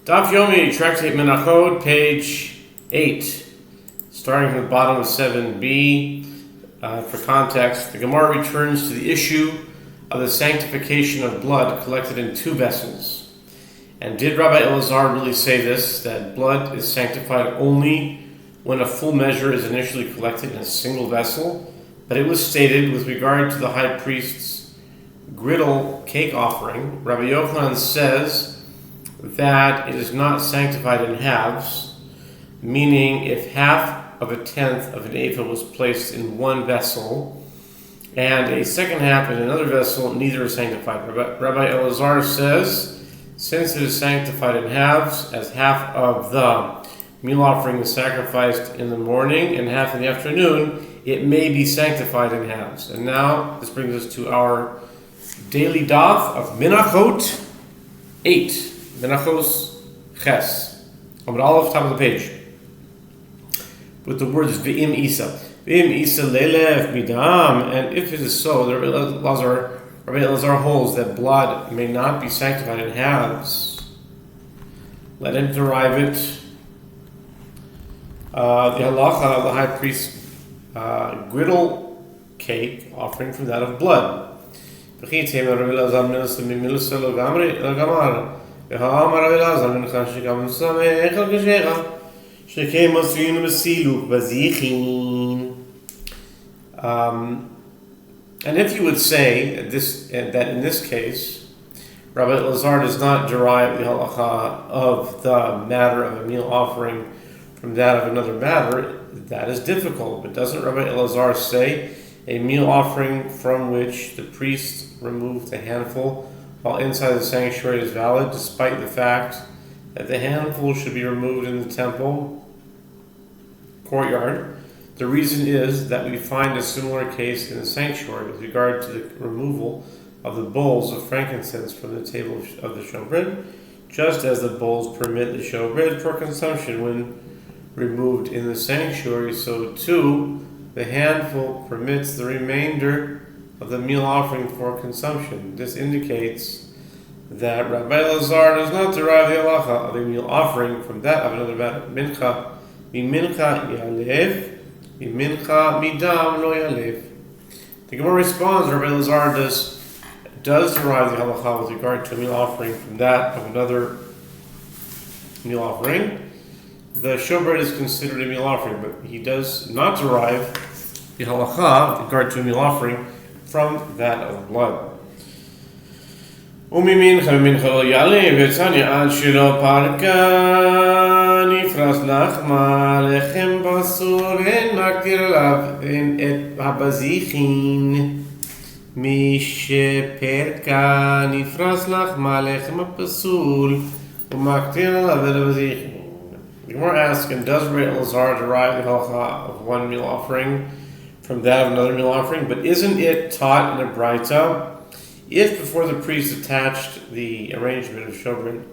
Daf Yomi, Tractate Menachot, page 8, starting from the bottom of 7b. For context, the Gemara returns to the issue of the sanctification of blood collected in two vessels. And did Rabbi Elazar really say this, that blood is sanctified only when a full measure is initially collected in a single vessel? But it was stated with regard to the high priest's griddle cake offering, Rabbi Yochanan says that it is not sanctified in halves, meaning if half of a tenth of an ephah was placed in one vessel and a second half in another vessel, neither is sanctified. Rabbi Elazar says, since it is sanctified in halves, as half of the meal offering is sacrificed in the morning and half in the afternoon, it may be sanctified in halves. And now this brings us to our daily daf of Menachot 8, Menachos Ches, Amud Aleph, top of the page, with the words V'im Isa. V'im Isa lelev midam. And if it is so, Rabbi Elazar holds that blood may not be sanctified in halves. Let him derive it. The halacha of the high priest's griddle cake offering from that of blood. And if you would say that in this case, Rabbi Elazar does not derive the halacha of the matter of a meal offering from that of another matter, that is difficult. But doesn't Rabbi Elazar say a meal offering from which the priest removed a handful while inside the sanctuary is valid, despite the fact that the handful should be removed in the temple courtyard? The reason is that we find a similar case in the sanctuary with regard to the removal of the bowls of frankincense from the table of the showbread, just as the bowls permit the showbread for consumption when removed in the sanctuary, so too the handful permits the remainder of the meal offering for consumption. This indicates that Rabbi Elazar does not derive the halacha of a meal offering from that of another matter. Mincha yalev, mincha midam lo yalev. The Gemara responds, Rabbi Elazar does derive the halacha with regard to a meal offering from that of another meal offering. The showbread is considered a meal offering, but he does not derive the halacha with regard to a meal offering from that of blood. וממינך לא יעלה וצניה עד שלא פרקה נפרס לחמה לחם פסול ואין מקטיר עליו ואין את הבזיחין מי שפרקה נפרס לחמה לחם הפסול ומקטיר עליו את הבזיחין. The Gemara asks, and does Rabbi Elazar derive the halacha of one meal offering from that of another meal offering? But isn't it taught in a braita? If before the priest attached the arrangement of showbread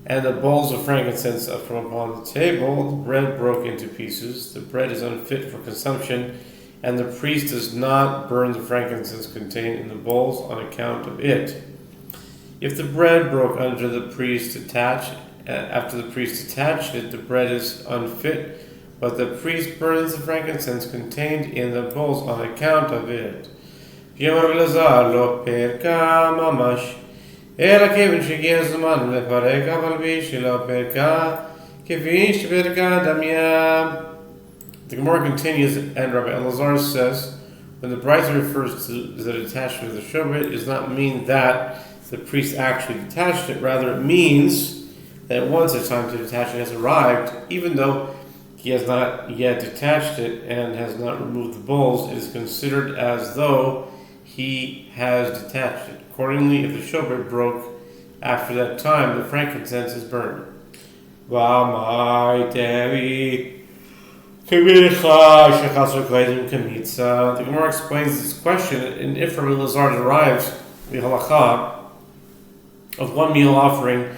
and the bowls of frankincense from upon the table, the bread broke into pieces, the bread is unfit for consumption, and the priest does not burn the frankincense contained in the bowls on account of it. If the bread broke after the priest attached it, the bread is unfit, but the priest burns the frankincense contained in the bowls on account of it. Rabbi Elazar lo perka mamash, אלא כיוון שהגיע הזמן לפרק, אבל בי שלא פרקה, כפי שפרקה דמיה. The Gemara continues, and Rabbi Elazar says, when the bride refers to the detachment of the showbread, it does not mean that the priest actually detached it. Rather, it means that once the time to detach it has arrived, even though he has not yet detached it and has not removed the bowls, it is considered as though he has detached it. Accordingly, if the showbread broke after that time, the frankincense is burned. The Gemara explains this question, and if Rabbi Elazar derives the halacha of one meal offering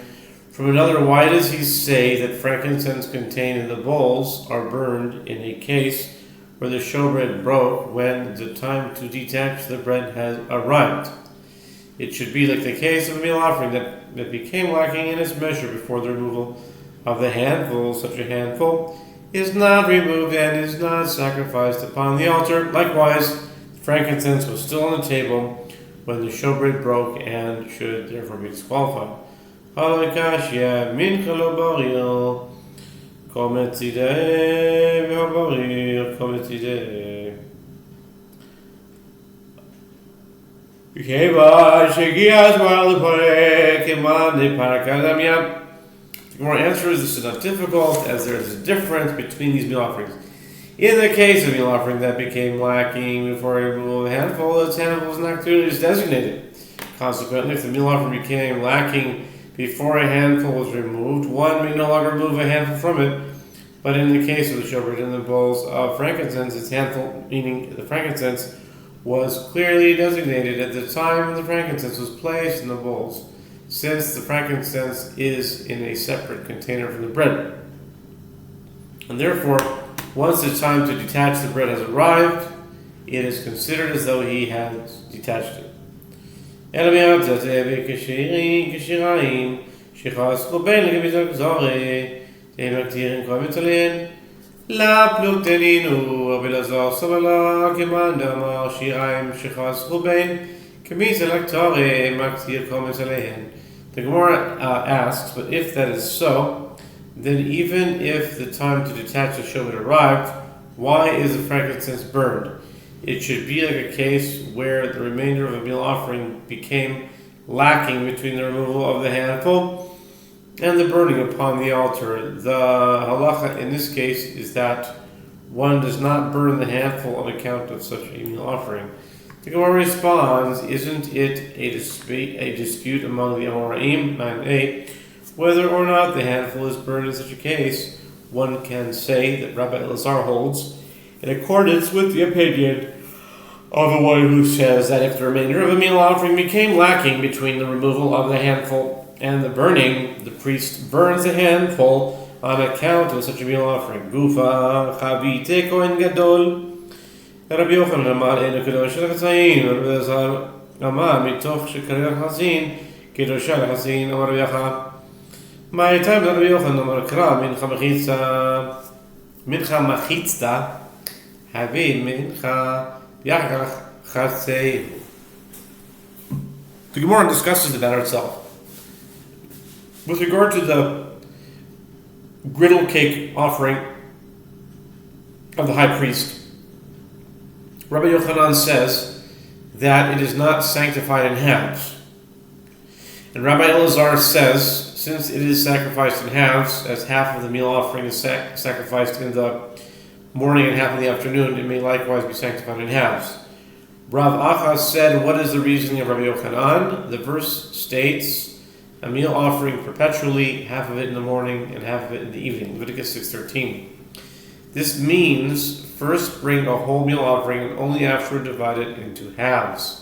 from another, why does he say that frankincense contained in the bowls are burned in a case where the showbread broke when the time to detach the bread has arrived? It should be like the case of a meal offering that became lacking in its measure before the removal of the handful. Such a handful is not removed and is not sacrificed upon the altar. Likewise, frankincense was still on the table when the showbread broke and should therefore be disqualified. Halakashia min kolobaril kometide v'habaril kometide. The Gemara answers this is not difficult, as there is a difference between these meal offerings. In the case of meal offering that became lacking before a removal of a handful, its handful was not clearly designated. Consequently, if the meal offering became lacking before a handful was removed, one may no longer remove a handful from it. But in the case of the showbread and the bowls of frankincense, its handful, meaning the frankincense, was clearly designated at the time when the frankincense was placed in the bowls, since the frankincense is in a separate container from the bread. And therefore, once the time to detach the bread has arrived, it is considered as though he has detached it. The Gemara asks, but if that is so, then even if the time to detach the showbread arrived, why is the frankincense burned? It should be like a case where the remainder of a meal offering became lacking between the removal of the handful and the burning upon the altar. The halacha in this case is that one does not burn the handful on account of such a meal offering. The Gemara responds, isn't it a dispute among the Amoraim, 9a, whether or not the handful is burned in such a case? One can say that Rabbi Elazar holds, in accordance with the opinion of the one who says that if the remainder of a meal offering became lacking between the removal of the handful and the burning, the priest burns the handful on account of such a meal offering. Gufa chavite kohen gadol. Rabbi Yochanan amar enu kedosh l'chatzin. Rabbi Elazar amar mitoch shekarer l'chatzin kedosha l'chatzin. Amar Rabbi Yochanan. Ma'etam Rabbi Yochanan amar kra mincha machitzta havi mincha yachach chatzei. The Gemara discusses the matter itself. With regard to the griddle cake offering of the high priest, Rabbi Yochanan says that it is not sanctified in halves. And Rabbi Elazar says, since it is sacrificed in halves, as half of the meal offering is sacrificed in the morning and half in the afternoon, it may likewise be sanctified in halves. Rav Achaz said, what is the reasoning of Rabbi Yochanan? The verse states, a meal offering perpetually, half of it in the morning and half of it in the evening. Leviticus 6:13. This means first bring a whole meal offering and only afterward divide it into halves.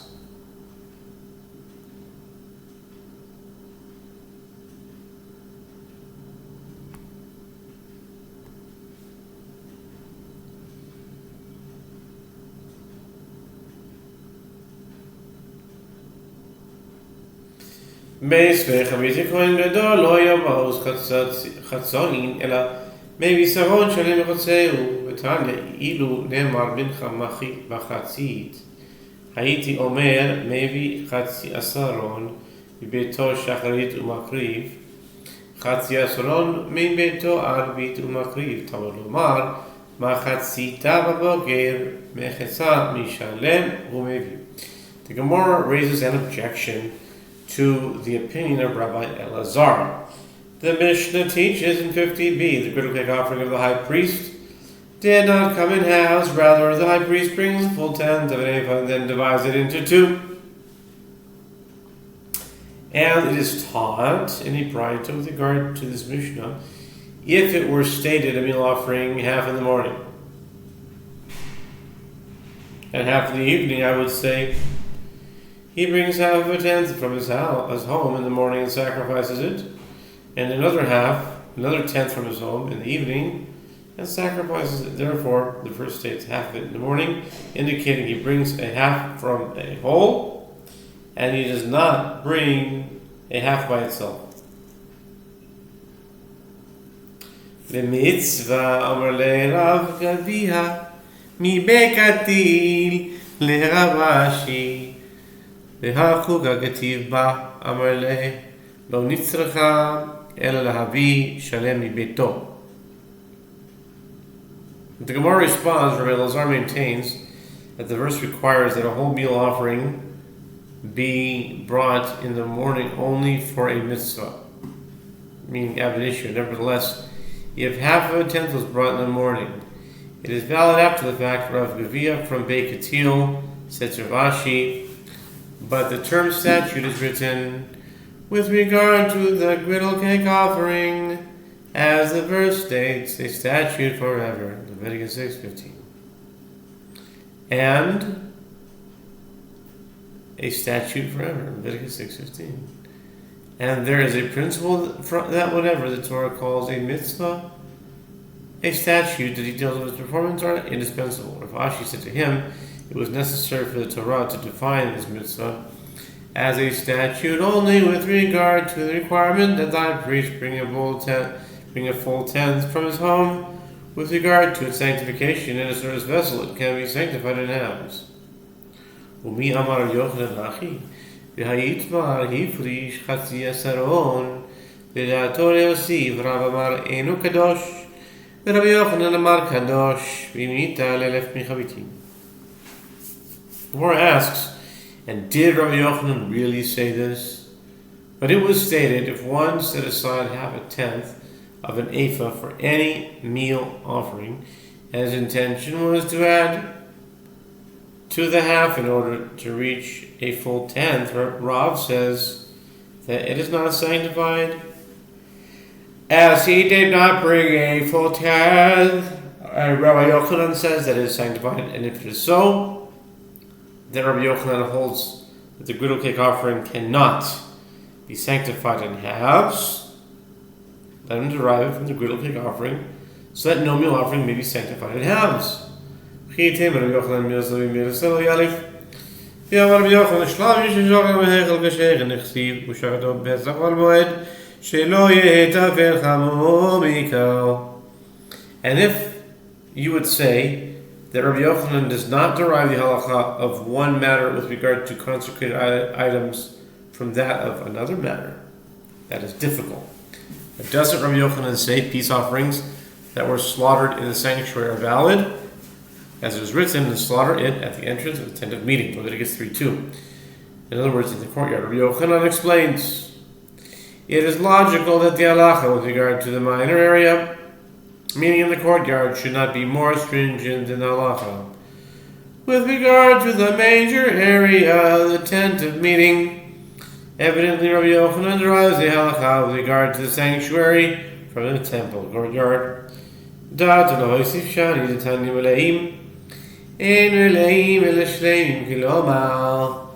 וחבית כהן גדול לא היה מעוז חצונים, אלא מבישרון שלם וחצהו, ותניא אילו נאמר מנחה מחצית, הייתי אומר מביא חצי עשרון מביתו שחרית ומקריב, חצי עשרון מביתו ערבית ומקריב. תמר לומר מחציתה בבוקר מחצה משלם ומביא. The Gemara raises an objection to the opinion of Rabbi Elazar. The Mishnah teaches in 50b, the griddle cake offering of the high priest did not come in halves, rather the high priest brings a full tenth of an ephah and then divides it into two. And it is taught in Hebraita with regard to this Mishnah, if it were stated a meal offering half in the morning and half in the evening, I would say he brings half of a tenth from his home in the morning and sacrifices it, and another tenth from his home in the evening and sacrifices it. Therefore, the verse states half of it in the morning, indicating he brings a half from a whole and he does not bring a half by itself. V'mitzvah amar le'Rav Gavia mi bekatil le'Ravashi v'hachug hagativ ba amar le lo nitzracha ela lahavi shalem mibeto. The Gemara responds, Rabbi Elazar maintains that the verse requires that a whole meal offering be brought in the morning only for a mitzvah, meaning ab initio. Nevertheless, if half of a tenth was brought in the morning, it is valid after the fact. Rav Gavia from Beit Katil said to Rashi, but the term statute is written with regard to the griddle cake offering, as the verse states, a statute forever, Leviticus 6:15, and a statute forever, Leviticus 6:15. And there is a principle that whatever the Torah calls a mitzvah, a statute, the details of its performance are indispensable. Rav Ashi said to him, it was necessary for the Torah to define this mitzvah as a statute only with regard to the requirement that thy priest bring a full tenth from his home. With regard to its sanctification in a service vessel, it can be sanctified in halves. Umi amar Yochanan Nachi, v'hayitmar hifrish chatzi asaron, v'da'ato le'osiv Rav amar enu kadosh, v'Rabbi Yochanan amar kadosh, v'imita le'lef michavitim. The Gemara asks, and did Rabbi Yochanan really say this? But it was stated, if one set aside half a tenth of an ephah for any meal offering, and his intention was to add to the half in order to reach a full tenth, Rav says that it is not sanctified, as he did not bring a full tenth. Rabbi Yochanan says that it is sanctified, and if it is so, then Rabbi Yochanan holds that the griddle cake offering cannot be sanctified in halves. Let him derive it from the griddle cake offering, so that no meal offering may be sanctified in halves. And if you would say that Rabbi Yochanan does not derive the halacha of one matter with regard to consecrated items from that of another matter, that is difficult. But doesn't Rabbi Yochanan say peace offerings that were slaughtered in the sanctuary are valid, as it is written, and slaughter it at the entrance of the tent of meeting, Leviticus 3:2. In other words, in the courtyard. Rabbi Yochanan explains, it is logical that the halacha with regard to the minor area, meaning in the courtyard, should not be more stringent than the halacha with regard to the major area, the tent of meeting. Evidently, Rabbi Yochanan derives the halacha with regard to the sanctuary from the temple courtyard. Da'at Elohosif shani d'tanya meleim, ein meleim ele shleimim kilomar,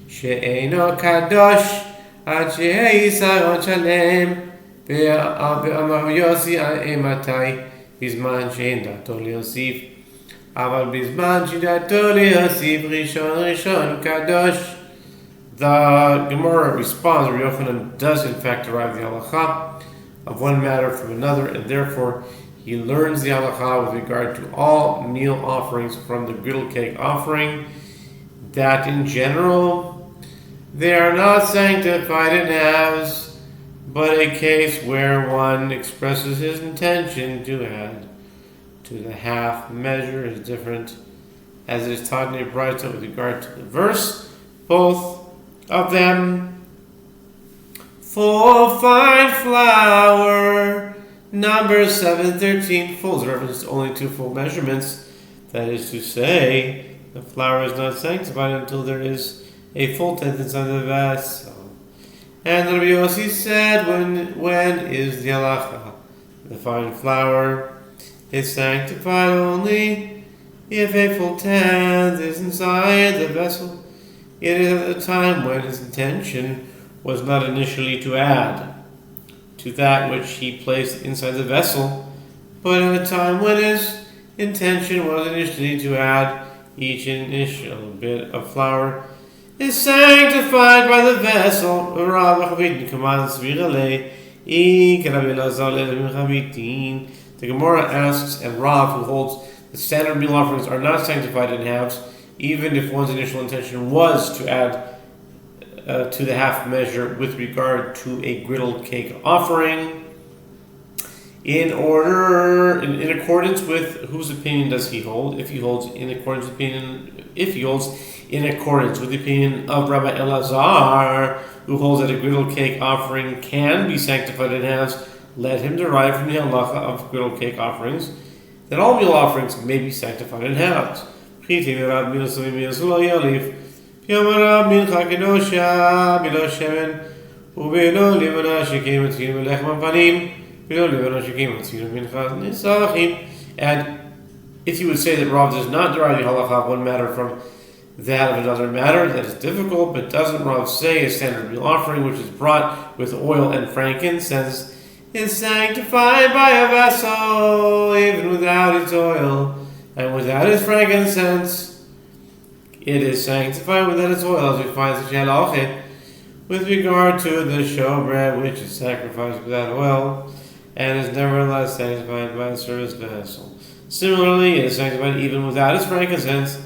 she'eino kadosh ad she'ei saron shalem, ve'amar Yossi ematay, bizman she'en da'ato le'osif, aval bizman she'da'ato le'osif rishon kadosh. The Gemara responds, Rabbi Yochanan does in fact derive the halacha of one matter from another, and therefore he learns the halacha with regard to all meal offerings from the griddle cake offering, that in general they are not sanctified in halves, but a case where one expresses his intention to add to the half measure is different, as it is taught in a Braita with regard to the verse. Both of them for fine flour, Numbers 7:13, full reference to only two full measurements. That is to say, the flour is not sanctified until there is a full tenth inside the vessel. And Rabbi Yossi said, when is the halacha? The fine flour is sanctified only if a full tenth is inside the vessel. It is at the time when his intention was not initially to add to that which he placed inside the vessel, but at a time when his intention was initially to add each initial bit of flour is sanctified by the vessel. The Gemara asks, and Rav, who holds the standard meal offerings are not sanctified in halves, even if one's initial intention was to add to the half measure with regard to a griddled cake offering. In accordance with whose opinion does he hold? If he holds in accordance with the opinion of Rabbi Elazar, who holds that a griddled cake offering can be sanctified in halves, let him derive from the halacha of griddled cake offerings that all meal offerings may be sanctified in halves. And if you would say that Rav does not derive the halacha of one matter from that of another matter, that is difficult, but doesn't Rav say a standard meal offering which is brought with oil and frankincense is sanctified by a vessel, even without its oil and without its frankincense? It is sanctified without its oil, as we find such halacha with regard to the showbread, which is sacrificed without oil, and is nevertheless sanctified by a service vessel. Similarly, it is sanctified even without its frankincense,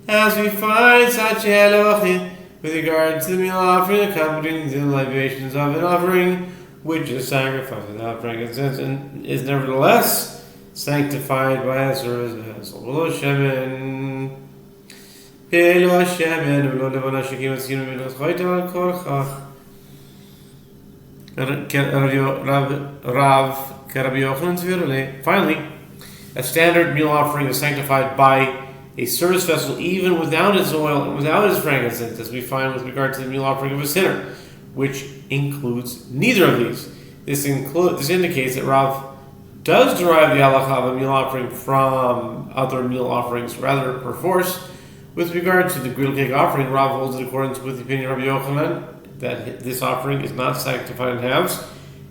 as we find such halacha with regard to the meal offering accompanying the libations of an offering, which is sacrificed without frankincense, and is nevertheless sanctified by a service vessel. Finally, a standard meal offering is sanctified by a service vessel even without its oil and without its frankincense, as we find with regard to the meal offering of a sinner, which includes neither of these. This indicates that Rav does derive the halacha of a meal offering from other meal offerings, rather perforce. With regard to the griddled cake offering, Rav holds in accordance with the opinion of Rabbi Yochanan that this offering is not sanctified in halves,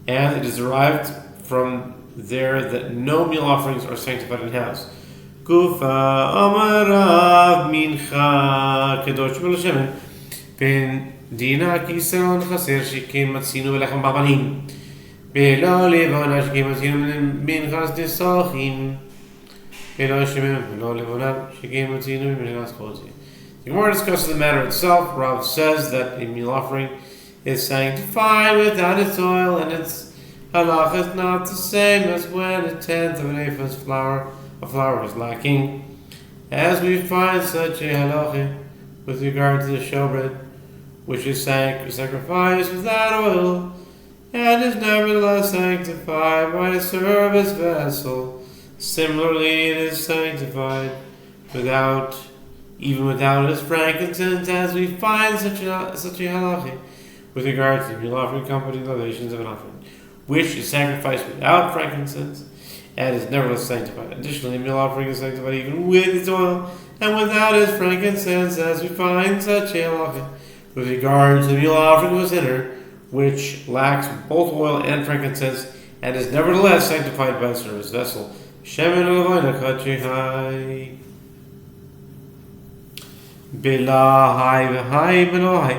and it is derived from there that no meal offerings are sanctified in halves. Gufa amarav mincha kedosh b'lashemen ben dina kisaron chaser shikim matzinu v'lechem babanim b'lo levona shikim matzinu minchas nisachim b'lo shemen b'lo levona shikim matzinu minchas chodzi. The Gemara discusses the matter itself. Rav says that a meal offering is sanctified without its oil, and its halacha is not the same as when a tenth of an ephah's flour is lacking, as we find such a halacha with regard to the showbread, which is sacrificed without oil, and is nevertheless sanctified by a service vessel. Similarly, it is sanctified even without its frankincense, as we find such a halacha with regard to the meal offering accompanying libations of an offering, which is sacrificed without frankincense and is nevertheless sanctified. Additionally, the meal offering is sanctified even with its oil and without its frankincense, as we find such a halacha with regard to the meal offering of a sinner, which lacks both oil and frankincense and is nevertheless sanctified by a service vessel. Shemen u'levoina kachihai Belahai v'hai belahai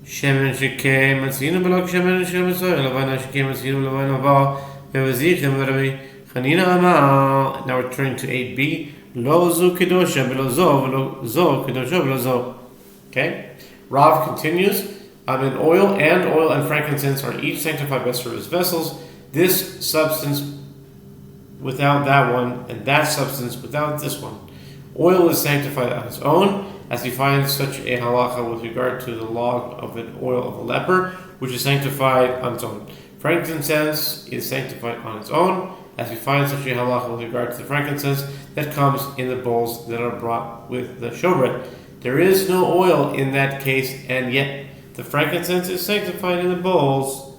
Shemen shekei matzinu belok shemen shemesoy levoina shekei matzinu levoina va v'vazichem v'rabi Chanina Amar. Now we're turning to 8b. Lo zu kedosha below zo kedosha below zo. Okay? Rav continues. Oil and frankincense are each sanctified by service vessels. This substance without that one, and that substance without this one. Oil is sanctified on its own, as we find such a halacha with regard to the log of an oil of a leper, which is sanctified on its own. Frankincense is sanctified on its own, as we find such a halacha with regard to the frankincense that comes in the bowls that are brought with the showbread. There is no oil in that case, and yet the frankincense is sanctified in the bowls.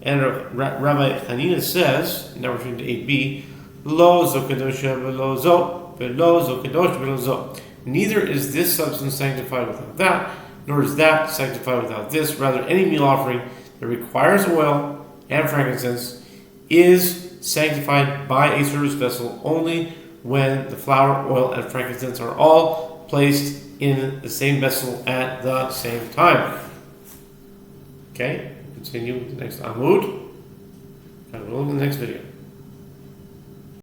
And Rabbi Hanina says, now we're turning to 8b, Lo zo kedosha below zo, below zo kedosh below zo. Neither is this substance sanctified without that, nor is that sanctified without this. Rather, any meal offering that requires oil and frankincense is sanctified by a service vessel only when the flour, oil, and frankincense are all placed in the same vessel at the same time. Okay, continue with the next Amud, and we'll in the next video.